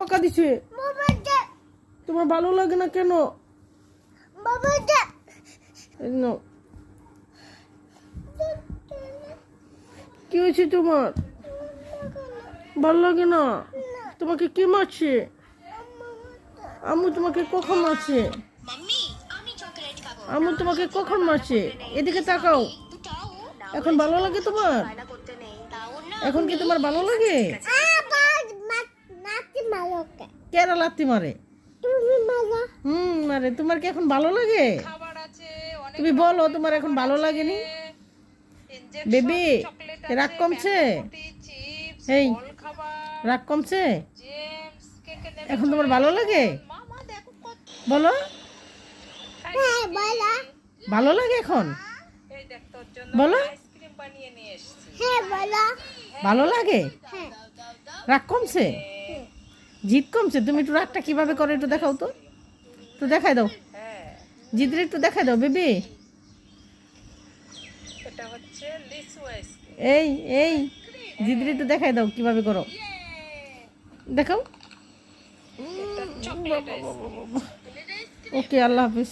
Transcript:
টাকা দিছে তোমার ভালো লাগে না কেন? এই নাও। কি হয়েছে তোমার? ভালো লাগে না? তোমাকে কে মারছে? আম্মু তোমাকে কখন মারছে? আম্মু তোমাকে কখন মারছে? এদিকে তাকাও। এখন ভালো লাগে তোমার? এখন কি তোমার ভালো লাগে? কেরা লাত্তি মারে? মারে। তোমার কি এখন ভালো লাগে? তুমি বলো তোমার এখন ভালো লাগেনি? বেবি রাগ কমছে? এই রাগ কমছে? এখন তোমার ভালো লাগে? বলো ভালো লাগে এখন? বলো ভালো লাগে? রাগ কমছে? জিদ কমছে? তুমি একটু রাগটা কিভাবে করো একটু দেখাও তো, একটু দেখাই দাও। জিদের একটু দেখাই দাও বেবি। এই এই জিদের একটু দেখাই দাও কিভাবে করো, দেখাও। ওকে, আল্লাহ হাফিজ।